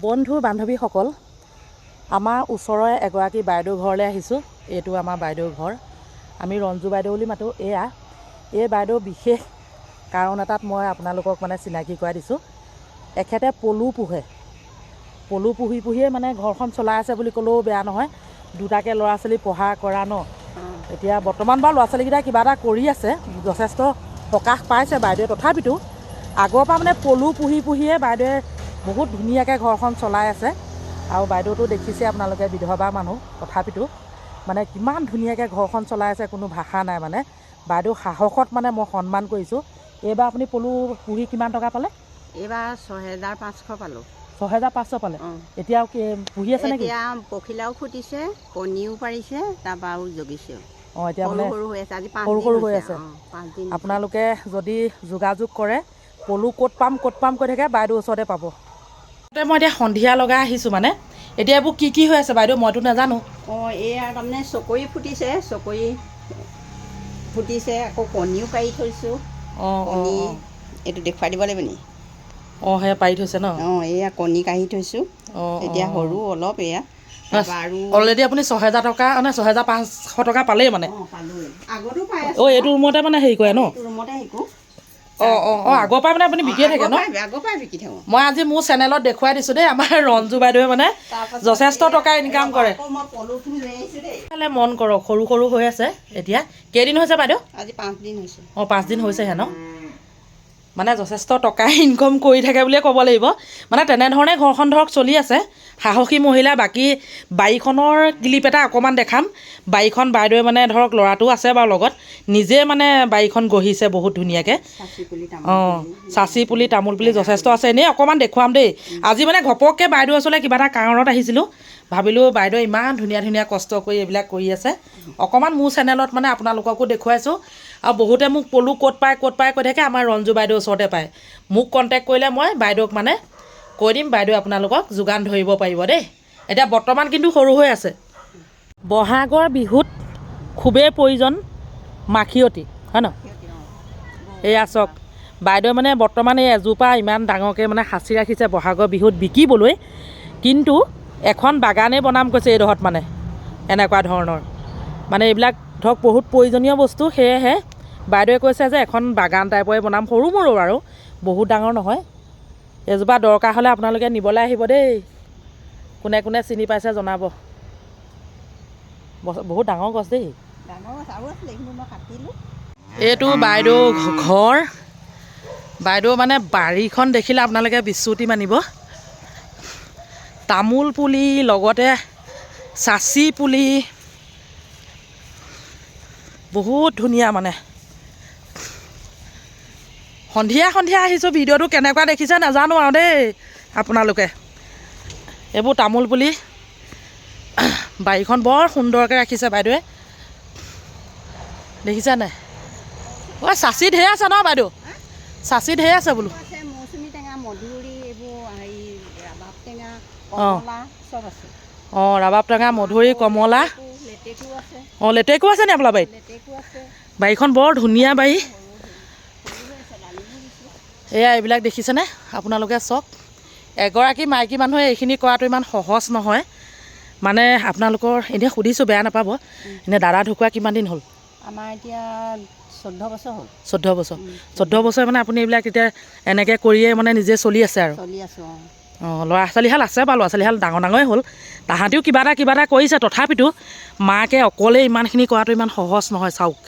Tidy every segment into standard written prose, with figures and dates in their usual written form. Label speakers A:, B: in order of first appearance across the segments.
A: বন্ধু বান্ধৱীসকল, আমাৰ ওচৰৰে এগৰাকী বাইদেউৰ ঘৰলৈ আহিছোঁ। এইটো আমাৰ বাইদেউৰ ঘৰ। আমি ৰঞ্জু বাইদেউ বুলি মাতোঁ। এই বাইদেউ বিশেষ কাৰণ এটাত মই আপোনালোকক মানে চিনাকি কৰাই দিছোঁ। এখেতে পলু পোহে। পলু পুহিয়ে মানে ঘৰখন চলাই আছে বুলি ক'লেও বেয়া নহয়। দুটাকৈ ল'ৰা ছোৱালী পঢ়া কৰা ন। এতিয়া বৰ্তমান বাৰু ল'ৰা ছোৱালীকেইটা কিবা এটা কৰি আছে, যথেষ্ট সকাহ পাইছে বাইদেৱে। তথাপিতো আগৰ পৰা মানে পলু পুহিয়ে বাইদেৱে বহুত ধুনীয়াকৈ ঘৰখন চলাই আছে। আৰু বাইদেউটো দেখিছে আপোনালোকে, বিধৱা মানুহ, তথাপিতো মানে কিমান ধুনীয়াকৈ ঘৰখন চলাই আছে, কোনো ভাষা নাই মানে। বাইদেউ সাহসত মানে মই সন্মান কৰিছোঁ। এইবাৰ আপুনি পলু পুহি কিমান টকা পালে?
B: এইবাৰ 6,500 পালোঁ।
A: 6,500 পালে। এতিয়া পুহি আছে নেকি?
B: এতিয়া পখিলাও ফুটিছে, কণীও পাৰিছে, তাৰপৰা আৰু জগিছেও।
A: অঁ, এতিয়া মানে
B: সৰু হৈ আছে। আজি
A: সৰু হৈ আছে। আপোনালোকে যদি যোগাযোগ কৰে, পলু ক'ত পাম কৈ থাকে, বাইদেউৰ ওচৰতে পাব। মই এতিয়া সন্ধিয়া লগাই আহিছোঁ মানে। এতিয়া এইবোৰ কি হৈ আছে বাইদেউ? মইতো নাজানো।
B: অঁ, এয়া তাৰমানে চকৰি ফুটিছে, আকৌ কণীও পাৰি থৈছোঁ। কণী এইটো দেখুৱাই দিব লাগিব নি?
A: অঁ, সেয়া পাৰি থৈছে ন?
B: অঁ, এয়া কণী কাঢ়ি থৈছোঁ। এতিয়া সৰু অলপ এয়া। আৰু
A: অলৰেডি আপুনি 6,000 টকা, মানে 6,500 টকা পালেই মানে।
B: পালোঁ। আগতো পাই আছোঁ।
A: অঁ, এইটো ৰুমতে মানে হেৰি কৰে ন?
B: এইটো ৰুমতে শিকোঁ।
A: আগৰ পৰাই মানে আপুনি বিকিয়ে থাকে ন?
B: আগৰ পৰাই বিকি থাকোঁ।
A: মই আজি মোৰ চেনেলত দেখুৱাই দিছোঁ দেই, আমাৰ ৰঞ্জু বাইদেৱে মানে যথেষ্ট টকা ইনকাম কৰে।
B: মই পলুখিনি লৈ আহিছোঁ দেই।
A: মন কৰক, সৰু হৈ আছে এতিয়া। কেইদিন হৈছে বাইদেউ?
B: আজি 5 দিন হৈছে।
A: অঁ, 5 দিন হৈছেহে ন? মানে যথেষ্ট টকা ইনকম কৰি থাকে বুলিয়ে ক'ব লাগিব। মানে তেনেধৰণে ঘৰখন ধৰক চলি আছে। সাহসী মহিলা। বাকী বাৰীখনৰ ক্লিপ এটা অকণমান দেখাম। বাৰীখন বাইদেৱে মানে ধৰক ল'ৰাটোও আছে বাৰু লগত, নিজে মানে বাৰীখন গঢ়িছে বহুত ধুনীয়াকৈ। অঁ, চাচি পুলি, তামোল পুলি যথেষ্ট আছে। এনেই অকণমান দেখুৱাম দেই। আজি মানে ঘপককৈ বাইদেউৰ ওচৰলৈ কিবা এটা কাৰণত আহিছিলোঁ। ভাবিলোঁ বাইদেৱে ইমান ধুনীয়া কষ্ট কৰি এইবিলাক কৰি আছে, অকণমান মোৰ চেনেলত মানে আপোনালোককো দেখুৱাইছোঁ। আৰু বহুতে মোক পলু ক'ত পায় কৈ থাকে, আমাৰ ৰঞ্জু বাইদেউৰ ওচৰতে পায়। মোক কণ্টেক্ট কৰিলে মই বাইদেউক মানে কৈ দিম, বাইদেৱে আপোনালোকক যোগান ধৰিব পাৰিব দেই। এতিয়া বৰ্তমান কিন্তু সৰু হৈ আছে। বহাগৰ বিহুত খুবেই প্ৰয়োজন মাখিয়তী, হয় ন? এয়া চাওক, বাইদেৱে মানে বৰ্তমান এই এজোপা ইমান ডাঙৰকৈ মানে সাঁচি ৰাখিছে বহাগৰ বিহুত বিকিবলৈ। কিন্তু এখন বাগানেই বনাম কৈছে এইডোখৰত, মানে এনেকুৱা ধৰণৰ। মানে এইবিলাক ধৰক বহুত প্ৰয়োজনীয় বস্তু। সেয়েহে বাইদেৱে কৈছে যে এখন বাগান টাইপৰে বনাম, সৰু মৰু আৰু বহুত ডাঙৰ নহয়। এজোপা দৰকাৰ হ'লে আপোনালোকে নিবলৈ আহিব দেই। কোনে চিনি পাইছে জনাব। বহুত ডাঙৰ গছ দেই। এইটো বাইদেউ ঘৰ। বাইদেউ মানে বাৰীখন দেখিলে আপোনালোকে বিচুতি মানিব। তামোল পুলি, লগতে চাচি পুলি, বহুত ধুনীয়া মানে। সন্ধিয়া আহিছোঁ। ভিডিঅ'টো কেনেকুৱা দেখিছে নাজানো আৰু দেই আপোনালোকে। এইবোৰ তামোল পুলি। বাৰীখন বৰ সুন্দৰকৈ ৰাখিছে বাইদেৱে, দেখিছে নাই? ঐ, চাচি ঢেৰ আছে ন বাইদেউ? চাচি ঢেৰ আছে বোলো।
B: মৌচুমী টেঙা, মধুৰি, এইবোৰ হেৰি ৰাবাব টেঙা, কমলা চব আছে।
A: অঁ, ৰাবাব টেঙা, মধুৰি, কমলা।
B: লেটেকু আছে।
A: অঁ, লেটেকু আছে নি আপোনাৰ বাৰীত?
B: লেটেকু আছে।
A: বাৰীখন বৰ ধুনীয়া বাৰী। এয়া এইবিলাক দেখিছেনে আপোনালোকে? চাওক, এগৰাকী মাইকী মানুহে এইখিনি কৰাটো ইমান সহজ নহয়। মানে আপোনালোকৰ এনেই সুধিছোঁ, বেয়া নাপাব। এনেই দাদা ঢুকুৱা কিমান দিন হ'ল?
B: আমাৰ এতিয়া 14 বছৰ হ'ল।
A: 14 বছৰ। 14 বছৰ মানে আপুনি এইবিলাক এতিয়া এনেকৈ কৰিয়ে মানে নিজে চলি আছে আৰু?
B: চলি আছোঁ।
A: অঁ, ল'ৰা ছোৱালীহাল আছে বাৰু। ল'ৰা ছোৱালীহাল ডাঙৰেই হ'ল। তাহাঁতিও কিবা এটা কৰিছে। তথাপিতো মাকে অকলে ইমানখিনি কৰাটো ইমান সহজ নহয়। চাওক,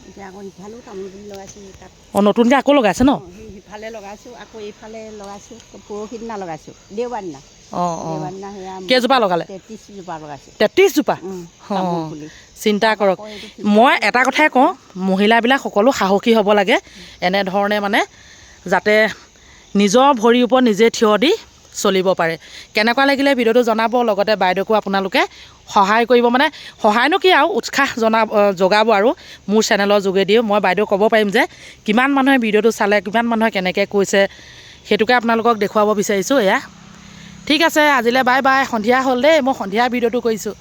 B: এতিয়া আকৌ ইফালেও তামোল পুলি লগাইছোঁ।
A: অঁ, নতুনকৈ আকৌ লগাইছে ন?
B: সিফালে লগাইছোঁ, আকৌ এইফালে লগাইছোঁ। পৰহি দিনা লগাইছোঁ, দেওবাৰ দিনা।
A: অঁ,
B: দেওবাৰ দিনা সেয়া
A: কেইজোপা লগালে?
B: 33 জোপা লগাইছোঁ।
A: 33 জোপা?
B: তামোল পুলি।
A: চিন্তা কৰক। মই এটা কথাই কওঁ, মহিলাবিলাক সকলো সাহসী হ'ব লাগে। এনেধৰণে মানে যাতে নিজৰ ভৰিৰ ওপৰত নিজে থিয় দি চলিব পাৰে। কেনেকুৱা লাগিলে ভিডিঅ'টো জনাব। লগতে বাইদেউকো আপোনালোকে সহায় কৰিব। মানে সহায়নো কি আৰু, উৎসাহ যোগাব আৰু মোৰ চেনেলৰ যোগেদিও। মই বাইদেউ ক'ব পাৰিম যে কিমান মানুহে ভিডিঅ'টো চালে, কিমান মানুহে কেনেকৈ কৈছে, সেইটোকে আপোনালোকক দেখুৱাব বিচাৰিছোঁ। এয়া ঠিক আছে, আজিলৈ বাই বাই। সন্ধিয়া হ'ল দেই। মই সন্ধিয়া ভিডিঅ'টো কৰিছোঁ।